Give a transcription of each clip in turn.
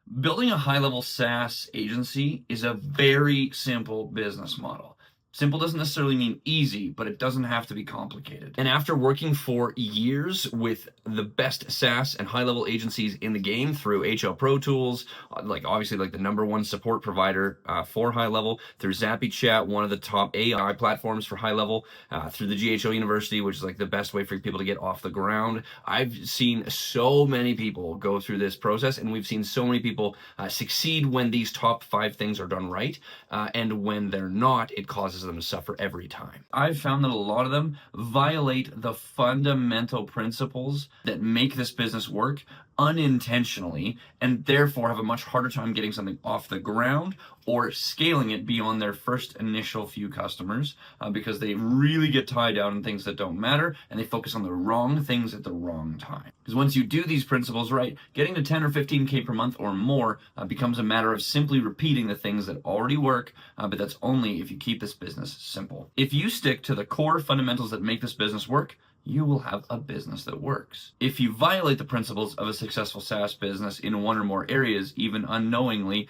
Building a high-level SaaS agency is a very simple business model. Simple doesn't necessarily mean easy, but it doesn't have to be complicated. And after working for years with the best SaaS and high-level agencies in the game through HL Pro Tools, obviously the number one support provider for high level, through Zappy Chat, one of the top AI platforms for high level, through the GHL University, which is the best way for people to get off the ground. I've seen so many people go through this process, and we've seen so many people succeed when these top 5 things are done right, and when they're not, it causes them to suffer every time. I've found that a lot of them violate the fundamental principles that make this business work unintentionally, and therefore have a much harder time getting something off the ground or scaling it beyond their first initial few customers, because they really get tied down in things that don't matter, and they focus on the wrong things at the wrong time. Because once you do these principles right, getting to 10 or 15K per month or more becomes a matter of simply repeating the things that already work, but that's only if you keep this business simple. If you stick to the core fundamentals that make this business work, you will have a business that works. If you violate the principles of a successful SaaS business in one or more areas, even unknowingly,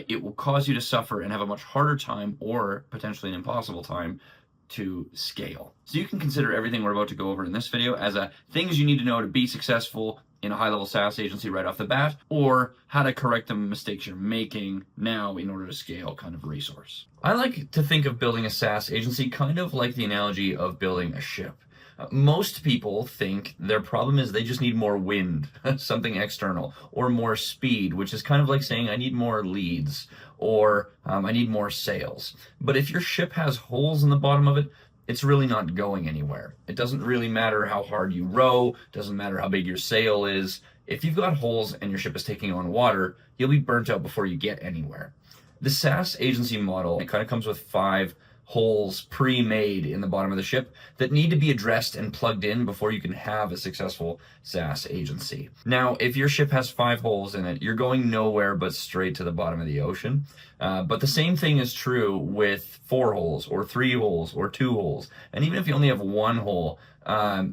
it will cause you to suffer and have a much harder time, or potentially an impossible time, to scale. So you can consider everything we're about to go over in this video as things you need to know to be successful in a high-level SaaS agency right off the bat, or how to correct the mistakes you're making now in order to scale kind of resource. I like to think of building a SaaS agency kind of like the analogy of building a ship. Most people think their problem is they just need more wind, something external, or more speed, which is kind of like saying I need more leads, or I need more sales. But if your ship has holes in the bottom of it, it's really not going anywhere. It doesn't really matter how hard you row, doesn't matter how big your sail is. If you've got holes and your ship is taking on water, you'll be burnt out before you get anywhere. The SaaS agency model, it kind of comes with 5 holes pre-made in the bottom of the ship that need to be addressed and plugged in before you can have a successful SaaS agency. Now, if your ship has 5 holes in it, you're going nowhere but straight to the bottom of the ocean. But the same thing is true with 4 holes or 3 holes or 2 holes. And even if you only have 1 hole,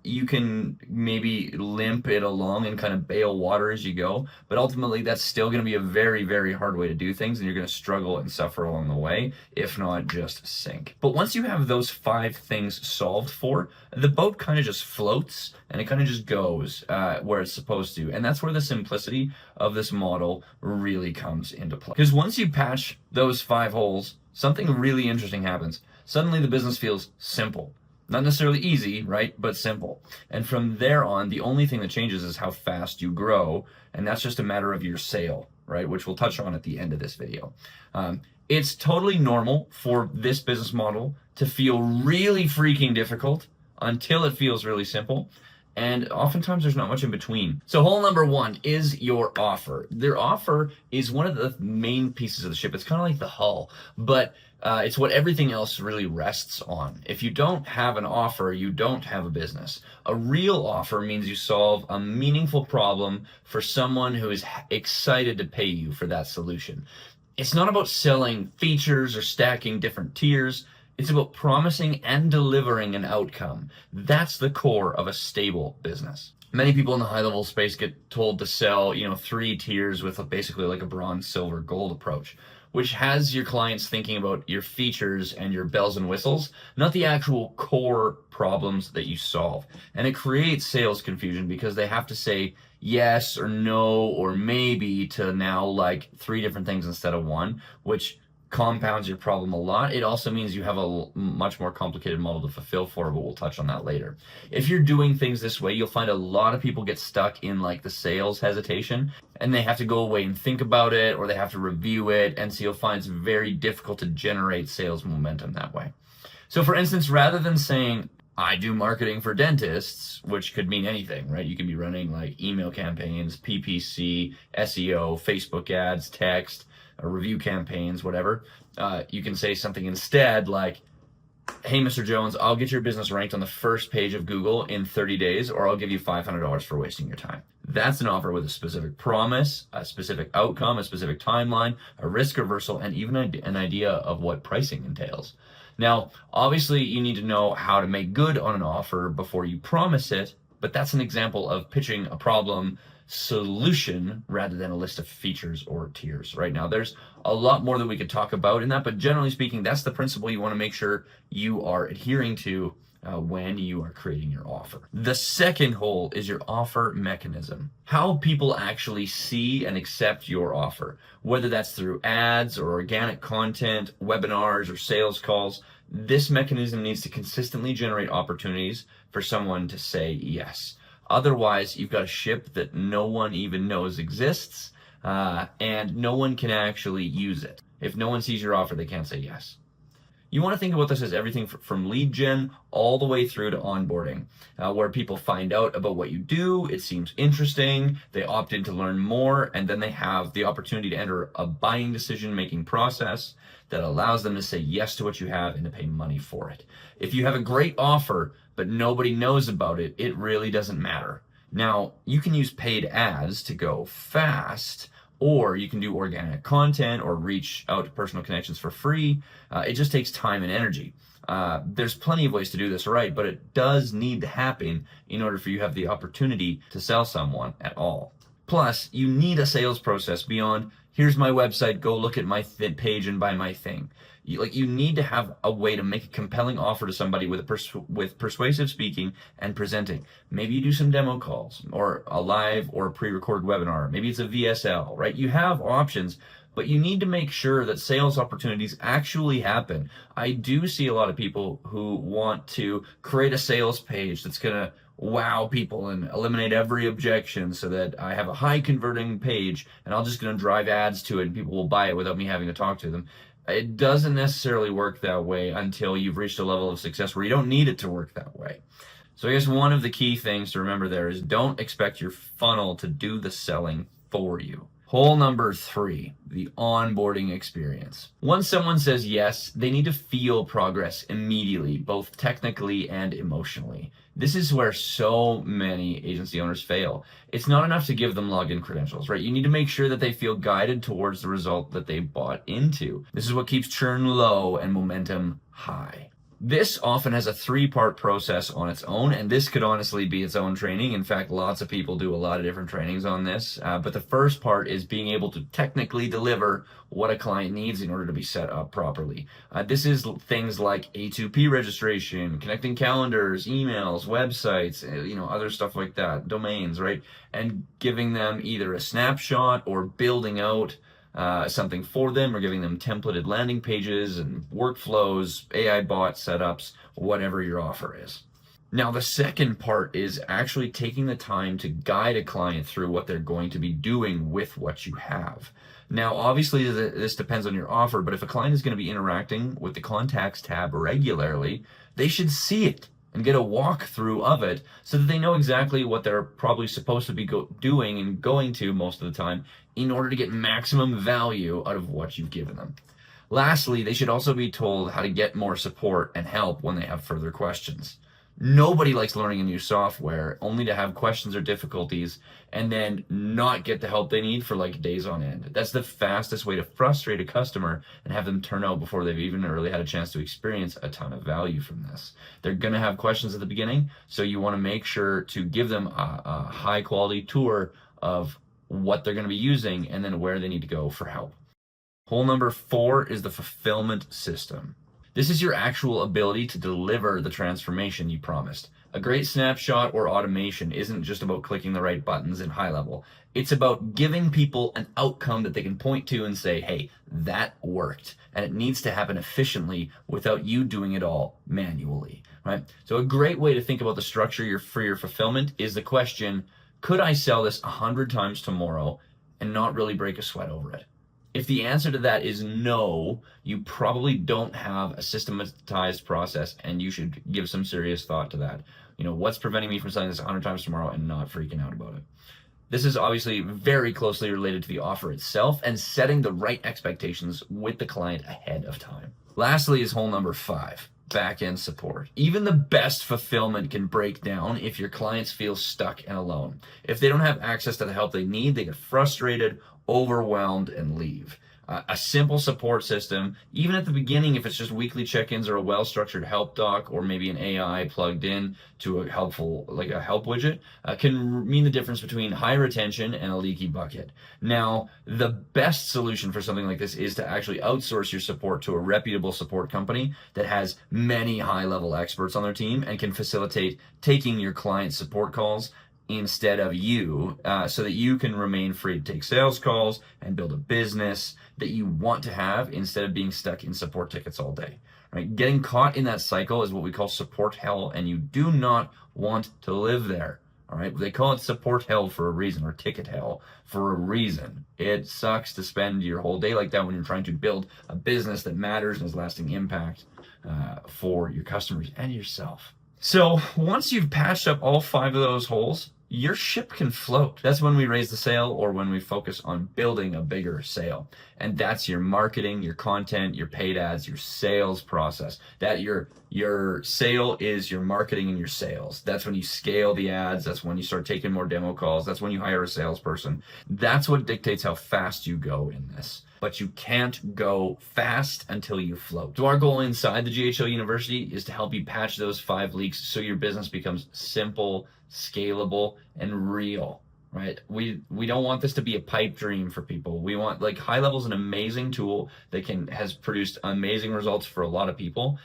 you can maybe limp it along and kind of bail water as you go, but ultimately that's still going to be a very, very hard way to do things, and you're going to struggle and suffer along the way, if not just sink. But once you have those 5 things solved for, the boat kind of just floats and it kind of just goes where it's supposed to, and that's where the simplicity of this model really comes into play. Because once you patch those 5 holes, something really interesting happens. Suddenly the business feels simple. Not necessarily easy, right? But simple. And from there on, the only thing that changes is how fast you grow. And that's just a matter of your sale, right? Which we'll touch on at the end of this video. It's totally normal for this business model to feel really freaking difficult until it feels really simple. And oftentimes there's not much in between. So hole number 1 is your offer. Their offer is one of the main pieces of the ship. It's kind of like the hull, but it's what everything else really rests on. If you don't have an offer, you don't have a business. A real offer means you solve a meaningful problem for someone who is excited to pay you for that solution. It's not about selling features or stacking different tiers. It's about promising and delivering an outcome. That's the core of a stable business. Many people in the high-level space get told to sell, 3 tiers with basically like a bronze, silver, gold approach, which has your clients thinking about your features and your bells and whistles, not the actual core problems that you solve. And it creates sales confusion because they have to say yes or no or maybe to now 3 different things instead of 1, which compounds your problem a lot. It also means you have a much more complicated model to fulfill for, but we'll touch on that later. If you're doing things this way, you'll find a lot of people get stuck in the sales hesitation, and they have to go away and think about it, or they have to review it, and so you'll find it's very difficult to generate sales momentum that way. So for instance, rather than saying, I do marketing for dentists, which could mean anything, right? You can be running email campaigns, PPC, SEO, Facebook ads, text, review campaigns, whatever. You can say something instead like, hey, Mr. Jones, I'll get your business ranked on the first page of Google in 30 days, or I'll give you $500 for wasting your time. That's an offer with a specific promise, a specific outcome, a specific timeline, a risk reversal, and even an idea of what pricing entails. Now, obviously, you need to know how to make good on an offer before you promise it, but that's an example of pitching a problem solution rather than a list of features or tiers. Right now, there's a lot more that we could talk about in that, but generally speaking, that's the principle you want to make sure you are adhering to when you are creating your offer. The second hole is your offer mechanism. How people actually see and accept your offer, whether that's through ads or organic content, webinars or sales calls. This mechanism needs to consistently generate opportunities for someone to say yes. Otherwise, you've got a ship that no one even knows exists, and no one can actually use it. If no one sees your offer, they can't say yes. You want to think about this as everything from lead gen all the way through to onboarding, where people find out about what you do, it seems interesting, they opt in to learn more, and then they have the opportunity to enter a buying decision-making process that allows them to say yes to what you have and to pay money for it. If you have a great offer, but nobody knows about it, it really doesn't matter. Now, you can use paid ads to go fast, or you can do organic content or reach out to personal connections for free. It just takes time and energy. There's plenty of ways to do this right, but it does need to happen in order for you to have the opportunity to sell someone at all. Plus, you need a sales process beyond, here's my website, go look at my page and buy my thing. You need to have a way to make a compelling offer to somebody with persuasive speaking and presenting. Maybe you do some demo calls or a live or a pre-recorded webinar. Maybe it's a VSL, right? You have options, but you need to make sure that sales opportunities actually happen. I do see a lot of people who want to create a sales page that's going to wow people and eliminate every objection so that I have a high converting page and I'm just going to drive ads to it and people will buy it without me having to talk to them. It doesn't necessarily work that way until you've reached a level of success where you don't need it to work that way. So I guess one of the key things to remember there is don't expect your funnel to do the selling for you. Hole number 3, the onboarding experience. Once someone says yes, they need to feel progress immediately, both technically and emotionally. This is where so many agency owners fail. It's not enough to give them login credentials, right? You need to make sure that they feel guided towards the result that they bought into. This is what keeps churn low and momentum high. This often has a 3-part process on its own, and this could honestly be its own training. In fact, lots of people do a lot of different trainings on this. But the first part is being able to technically deliver what a client needs in order to be set up properly. This is things like A2P registration, connecting calendars, emails, websites, other stuff like that, domains, right? And giving them either a snapshot or building out something for them, or giving them templated landing pages and workflows, AI bot setups, whatever your offer is. Now, the second part is actually taking the time to guide a client through what they're going to be doing with what you have. Now, obviously, this depends on your offer, but if a client is going to be interacting with the contacts tab regularly, they should see it and get a walkthrough of it so that they know exactly what they're probably supposed to be doing and going to most of the time in order to get maximum value out of what you've given them. Lastly, they should also be told how to get more support and help when they have further questions. Nobody likes learning a new software only to have questions or difficulties and then not get the help they need for like days on end. That's the fastest way to frustrate a customer and have them turn out before they've even really had a chance to experience a ton of value from this. They're going to have questions at the beginning, so you want to make sure to give them a high quality tour of what they're going to be using and then where they need to go for help. Hole number 4 is the fulfillment system. This is your actual ability to deliver the transformation you promised. A great snapshot or automation isn't just about clicking the right buttons in Highlevel. It's about giving people an outcome that they can point to and say, hey, that worked. And it needs to happen efficiently without you doing it all manually, right? So a great way to think about the structure for your fulfillment is the question, could I sell this 100 times tomorrow and not really break a sweat over it? If the answer to that is no, you probably don't have a systematized process and you should give some serious thought to that. What's preventing me from selling this 100 times tomorrow and not freaking out about it? This is obviously very closely related to the offer itself and setting the right expectations with the client ahead of time. Lastly is hole number 5. Back-end support. Even the best fulfillment can break down if your clients feel stuck and alone. If they don't have access to the help they need, they get frustrated, overwhelmed, and leave. a simple support system, even at the beginning, if it's just weekly check-ins or a well-structured help doc, or maybe an AI plugged in to a helpful, like a help widget, can mean the difference between high retention and a leaky bucket. Now, the best solution for something like this is to actually outsource your support to a reputable support company that has many high-level experts on their team and can facilitate taking your client support calls instead of you, so that you can remain free to take sales calls and build a business that you want to have instead of being stuck in support tickets all day. Right? Getting caught in that cycle is what we call support hell, and you do not want to live there. All right, they call it support hell for a reason, or ticket hell for a reason. It sucks to spend your whole day like that when you're trying to build a business that matters and has lasting impact for your customers and yourself. So once you've patched up all 5 of those holes, your ship can float. That's when we raise the sail, or when we focus on building a bigger sail. And that's your marketing, your content, your paid ads, your sales process. That your sale is your marketing and your sales. That's when you scale the ads. That's when you start taking more demo calls. That's when you hire a salesperson. That's what dictates how fast you go in this. But you can't go fast until you float. So our goal inside the GHL University is to help you patch those 5 leaks so your business becomes simple, scalable, and real, right? We don't want this to be a pipe dream for people. We want, like, Highlevel is an amazing tool that has produced amazing results for a lot of people,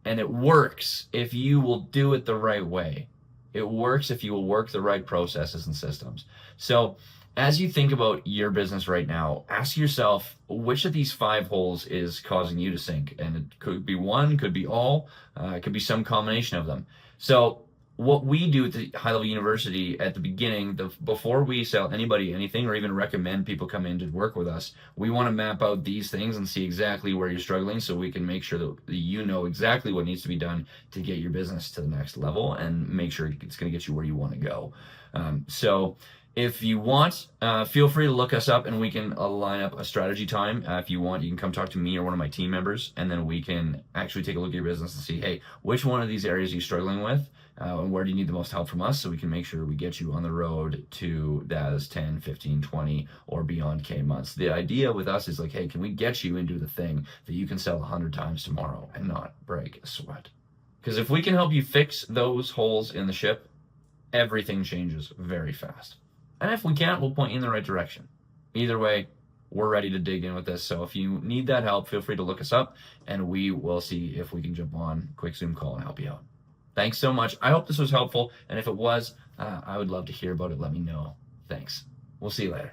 and it works if you will do it the right way. It works if you will work the right processes and systems. So as you think about your business right now, ask yourself which of these 5 holes is causing you to sink. And it could be one, could be all, it could be some combination of them. So what we do at the Highlevel University at the beginning, before we sell anybody anything or even recommend people come in to work with us, we want to map out these things and see exactly where you're struggling, so we can make sure that you know exactly what needs to be done to get your business to the next level and make sure it's going to get you where you want to go. So if you want, feel free to look us up and we can line up a strategy time. If you want, you can come talk to me or one of my team members, and then we can actually take a look at your business and see, hey, which one of these areas are you struggling with? And where do you need the most help from us, so we can make sure we get you on the road to those 10, 15, 20, or beyond K months. The idea with us is like, hey, can we get you into the thing that you can sell 100 times tomorrow and not break a sweat? Because if we can help you fix those holes in the ship, everything changes very fast. And if we can't, we'll point you in the right direction. Either way, we're ready to dig in with this. So if you need that help, feel free to look us up, and we will see if we can jump on a quick Zoom call and help you out. Thanks so much. I hope this was helpful. And if it was, I would love to hear about it. Let me know. Thanks. We'll see you later.